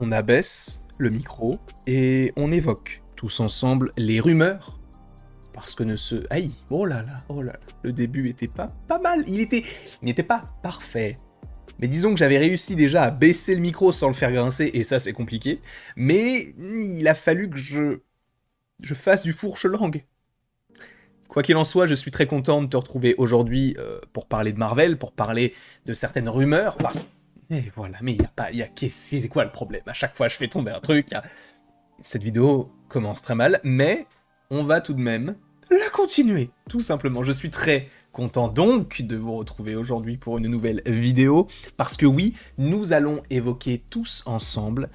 on abaisse le micro et on évoque tous ensemble les rumeurs. Parce que aïe, oh là là, le début était pas mal, il n'était pas parfait. Mais disons que j'avais réussi déjà à baisser le micro sans le faire grincer, et ça c'est compliqué. Mais il a fallu que je fasse du fourche-langue. Quoi qu'il en soit, je suis très content de te retrouver aujourd'hui pour parler de Marvel, pour parler de certaines rumeurs. Et voilà, mais c'est quoi le problème? À chaque fois je fais tomber un truc. Cette vidéo commence très mal, mais on va tout de même la continuer, tout simplement. Je suis très content donc de vous retrouver aujourd'hui pour une nouvelle vidéo, parce que oui, nous allons évoquer tous ensemble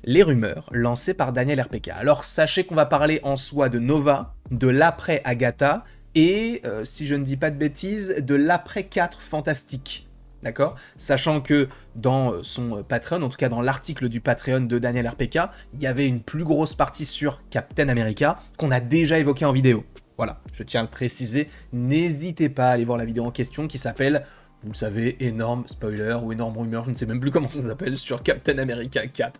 les rumeurs lancées par Daniel RPK. Alors sachez qu'on va parler en soi de Nova, de l'après Agatha, et, si je ne dis pas de bêtises, de l'après 4 Fantastique. D'accord ? Sachant que dans son Patreon, en tout cas dans l'article du Patreon de Daniel RPK, il y avait une plus grosse partie sur Captain America qu'on a déjà évoqué en vidéo. Voilà, je tiens à le préciser, n'hésitez pas à aller voir la vidéo en question qui s'appelle, vous le savez, énorme spoiler ou énorme rumeur, je ne sais même plus comment ça s'appelle, sur Captain America 4.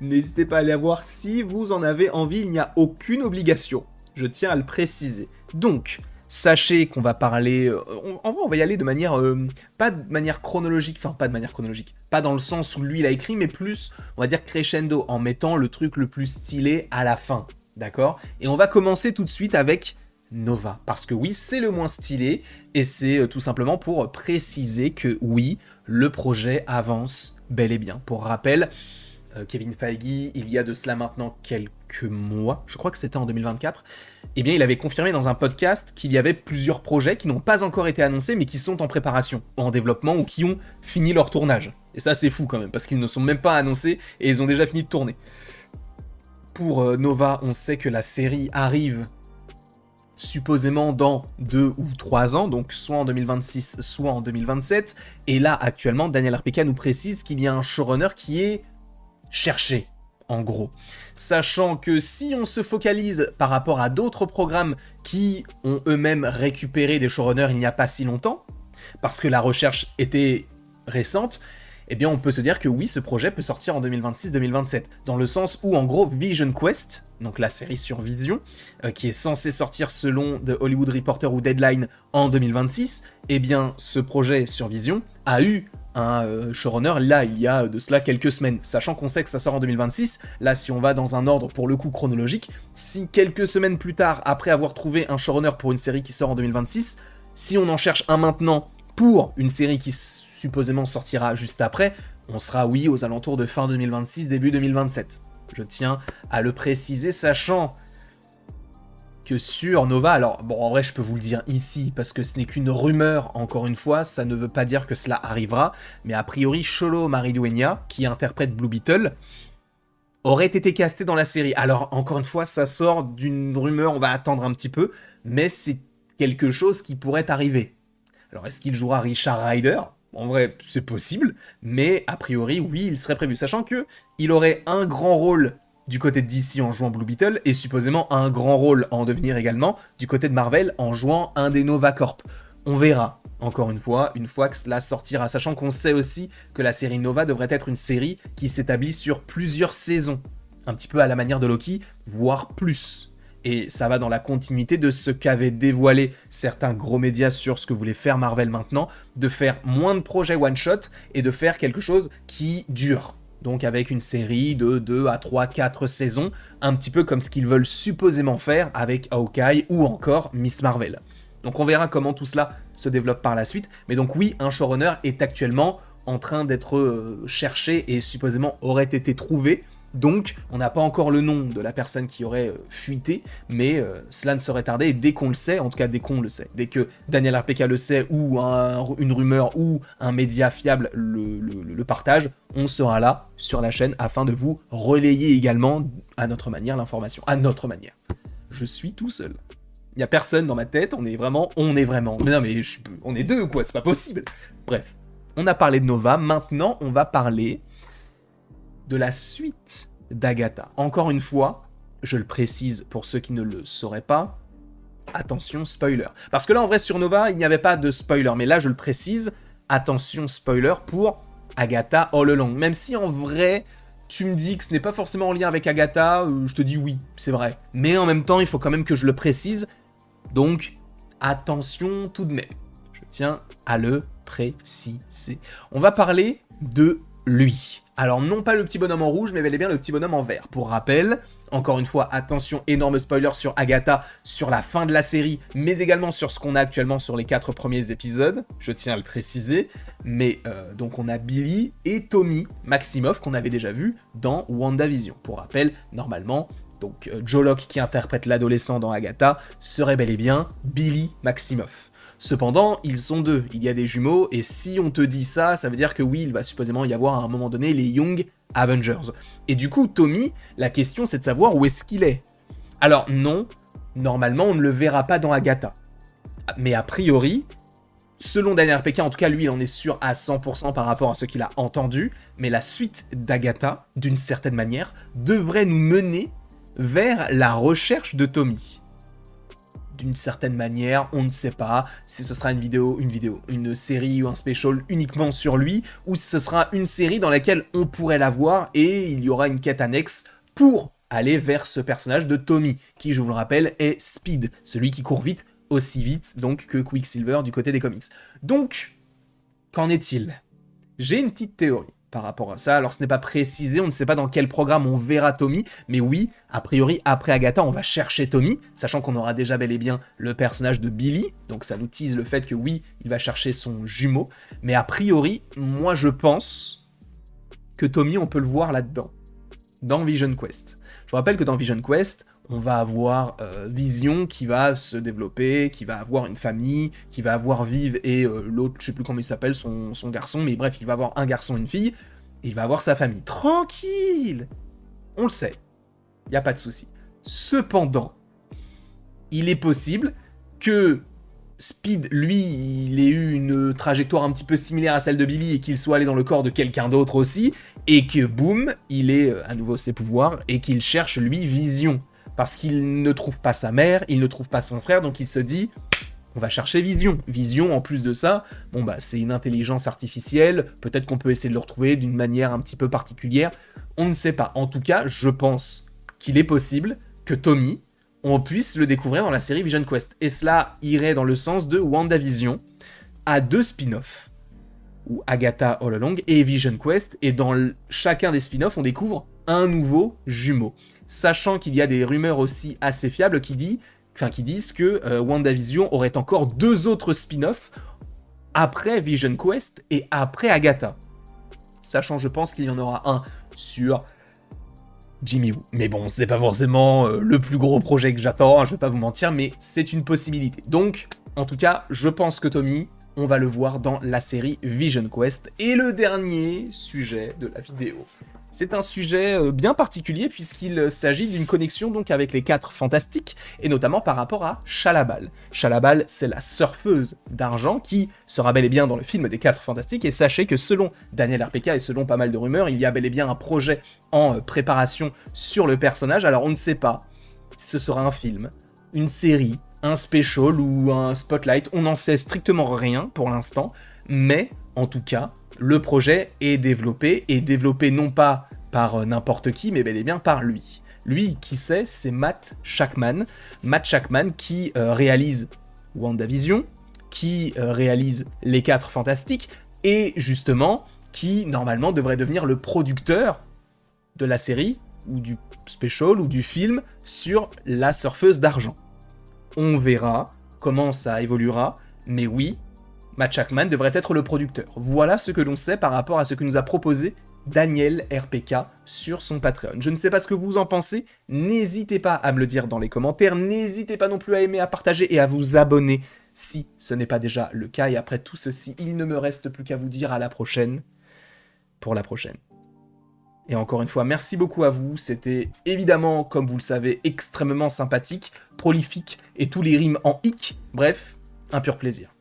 N'hésitez pas à aller la voir si vous en avez envie, il n'y a aucune obligation, je tiens à le préciser. Donc, sachez qu'on va parler, en vrai on va y aller de manière, pas de manière chronologique, pas dans le sens où lui il a écrit, mais plus, on va dire crescendo, en mettant le truc le plus stylé à la fin, d'accord ? Et on va commencer tout de suite avec Nova, parce que oui, c'est le moins stylé, et c'est tout simplement pour préciser que oui, le projet avance bel et bien. Pour rappel, Kevin Feige, il y a de cela maintenant quelques mois, je crois que c'était en 2024, eh bien il avait confirmé dans un podcast qu'il y avait plusieurs projets qui n'ont pas encore été annoncés mais qui sont en préparation, en développement ou qui ont fini leur tournage. Et ça c'est fou quand même, parce qu'ils ne sont même pas annoncés et ils ont déjà fini de tourner. Pour Nova, on sait que la série arrive supposément dans 2 ou 3 ans, donc soit en 2026, soit en 2027, et là actuellement Daniel RPK nous précise qu'il y a un showrunner qui est chercher, en gros. Sachant que si on se focalise par rapport à d'autres programmes qui ont eux-mêmes récupéré des showrunners il n'y a pas si longtemps, parce que la recherche était récente, eh bien on peut se dire que oui, ce projet peut sortir en 2026-2027, dans le sens où en gros Vision Quest, donc la série sur Vision, qui est censée sortir selon The Hollywood Reporter ou Deadline en 2026, eh bien ce projet sur Vision a eu un showrunner là il y a de cela quelques semaines, sachant qu'on sait que ça sort en 2026, là si on va dans un ordre pour le coup chronologique, si quelques semaines plus tard, après avoir trouvé un showrunner pour une série qui sort en 2026, si on en cherche un maintenant pour une série qui supposément sortira juste après, on sera oui aux alentours de fin 2026, début 2027. Je tiens à le préciser, sachant que sur Nova, alors bon en vrai je peux vous le dire ici parce que ce n'est qu'une rumeur encore une fois, ça ne veut pas dire que cela arrivera, mais a priori Xolo Maridueña, qui interprète Blue Beetle, aurait été casté dans la série. Alors encore une fois ça sort d'une rumeur, on va attendre un petit peu, mais c'est quelque chose qui pourrait arriver. Alors est-ce qu'il jouera Richard Rider ? En vrai c'est possible, mais a priori oui il serait prévu, sachant que il aurait un grand rôle du côté de DC en jouant Blue Beetle, et supposément un grand rôle à en devenir également du côté de Marvel en jouant un des Nova Corp. On verra, encore une fois que cela sortira, sachant qu'on sait aussi que la série Nova devrait être une série qui s'établit sur plusieurs saisons, un petit peu à la manière de Loki, voire plus. Et ça va dans la continuité de ce qu'avaient dévoilé certains gros médias sur ce que voulait faire Marvel maintenant, de faire moins de projets one-shot et de faire quelque chose qui dure. Donc avec une série de 2 à 3, 4 saisons, un petit peu comme ce qu'ils veulent supposément faire avec Hawkeye ou encore Miss Marvel. Donc on verra comment tout cela se développe par la suite, mais donc oui, un showrunner est actuellement en train d'être cherché et supposément aurait été trouvé. Donc, on n'a pas encore le nom de la personne qui aurait fuité, mais cela ne saurait tarder, et dès qu'on le sait, en tout cas dès qu'on le sait, dès que Daniel RPK le sait, ou une rumeur, ou un média fiable le partage, on sera là sur la chaîne afin de vous relayer également à notre manière l'information. À notre manière. Je suis tout seul. Il n'y a personne dans ma tête, on est vraiment. Mais non mais on est deux quoi, c'est pas possible. Bref, on a parlé de Nova, maintenant on va parler de la suite d'Agatha. Encore une fois, je le précise pour ceux qui ne le sauraient pas, attention spoiler. Parce que là en vrai sur Nova, il n'y avait pas de spoiler, mais là je le précise, attention spoiler pour Agatha All Along. Même si en vrai, tu me dis que ce n'est pas forcément en lien avec Agatha, je te dis oui, c'est vrai. Mais en même temps, il faut quand même que je le précise. Donc, attention tout de même. Je tiens à le préciser. On va parler de lui. Alors, non pas le petit bonhomme en rouge, mais bel et bien le petit bonhomme en vert. Pour rappel, encore une fois, attention, énorme spoiler sur Agatha, sur la fin de la série, mais également sur ce qu'on a actuellement sur les 4 premiers épisodes, je tiens à le préciser. Mais donc on a Billy et Tommy Maximoff qu'on avait déjà vu dans WandaVision. Pour rappel, normalement, donc Joe Locke qui interprète l'adolescent dans Agatha serait bel et bien Billy Maximoff. Cependant, ils sont deux, il y a des jumeaux, et si on te dit ça, ça veut dire que oui, il va supposément y avoir à un moment donné les Young Avengers. Et du coup, Tommy, la question c'est de savoir où est-ce qu'il est. Alors non, normalement on ne le verra pas dans Agatha. Mais a priori, selon Daniel RPK, en tout cas lui il en est sûr à 100% par rapport à ce qu'il a entendu, mais la suite d'Agatha, d'une certaine manière, devrait nous mener vers la recherche de Tommy. D'une certaine manière, on ne sait pas si ce sera une série ou un special uniquement sur lui, ou si ce sera une série dans laquelle on pourrait la voir et il y aura une quête annexe pour aller vers ce personnage de Tommy, qui, je vous le rappelle, est Speed, celui qui court vite, aussi vite donc que Quicksilver du côté des comics. Donc, qu'en est-il ? J'ai une petite théorie par rapport à ça. Alors ce n'est pas précisé, on ne sait pas dans quel programme on verra Tommy, mais oui, a priori, après Agatha, on va chercher Tommy, sachant qu'on aura déjà bel et bien le personnage de Billy, donc ça nous tease le fait que oui, il va chercher son jumeau, mais a priori, moi je pense que Tommy, on peut le voir là-dedans, dans Vision Quest. Je vous rappelle que dans Vision Quest, on va avoir Vision qui va se développer, qui va avoir une famille, qui va avoir Vive et l'autre, je sais plus comment il s'appelle, son garçon, mais bref, il va avoir un garçon et une fille, et il va avoir sa famille. Tranquille. On le sait, il n'y a pas de souci. Cependant, il est possible que Speed, lui, il ait eu une trajectoire un petit peu similaire à celle de Billy et qu'il soit allé dans le corps de quelqu'un d'autre aussi, et que boum, il ait à nouveau ses pouvoirs et qu'il cherche lui Vision. Parce qu'il ne trouve pas sa mère, il ne trouve pas son frère, donc il se dit, on va chercher Vision. Vision, en plus de ça, bon bah c'est une intelligence artificielle, peut-être qu'on peut essayer de le retrouver d'une manière un petit peu particulière, on ne sait pas. En tout cas, je pense qu'il est possible que Tommy, on puisse le découvrir dans la série Vision Quest. Et cela irait dans le sens de WandaVision à 2 spin-offs, ou Agatha All Along et Vision Quest, et dans chacun des spin-offs, on découvre un nouveau jumeau. Sachant qu'il y a des rumeurs aussi assez fiables qui disent que WandaVision aurait encore 2 autres spin-offs après Vision Quest et après Agatha. Sachant, je pense qu'il y en aura un sur Jimmy Woo. Mais bon, c'est pas forcément le plus gros projet que j'attends, je vais pas vous mentir, mais c'est une possibilité. Donc, en tout cas, je pense que Tommy, on va le voir dans la série Vision Quest. Et le dernier sujet de la vidéo, c'est un sujet bien particulier puisqu'il s'agit d'une connexion donc avec les 4 Fantastiques et notamment par rapport à Shalla-Bal. Shalla-Bal, c'est la surfeuse d'argent qui sera bel et bien dans le film des 4 Fantastiques et sachez que selon Daniel RPK et selon pas mal de rumeurs, il y a bel et bien un projet en préparation sur le personnage. Alors on ne sait pas si ce sera un film, une série, un special ou un spotlight, on n'en sait strictement rien pour l'instant, mais en tout cas, le projet est développé non pas par n'importe qui, mais bel et bien par lui. Lui, qui c'est Matt Shakman. Matt Shakman qui réalise WandaVision, qui réalise Les 4 Fantastiques, et justement, qui normalement devrait devenir le producteur de la série, ou du special, ou du film sur la surfeuse d'argent. On verra comment ça évoluera, mais oui, Matt Shakman devrait être le producteur. Voilà ce que l'on sait par rapport à ce que nous a proposé Daniel RPK sur son Patreon. Je ne sais pas ce que vous en pensez, n'hésitez pas à me le dire dans les commentaires, n'hésitez pas non plus à aimer, à partager et à vous abonner si ce n'est pas déjà le cas. Et après tout ceci, il ne me reste plus qu'à vous dire à la prochaine, pour la prochaine. Et encore une fois, merci beaucoup à vous, c'était évidemment, comme vous le savez, extrêmement sympathique, prolifique et tous les rimes en hic, bref, un pur plaisir.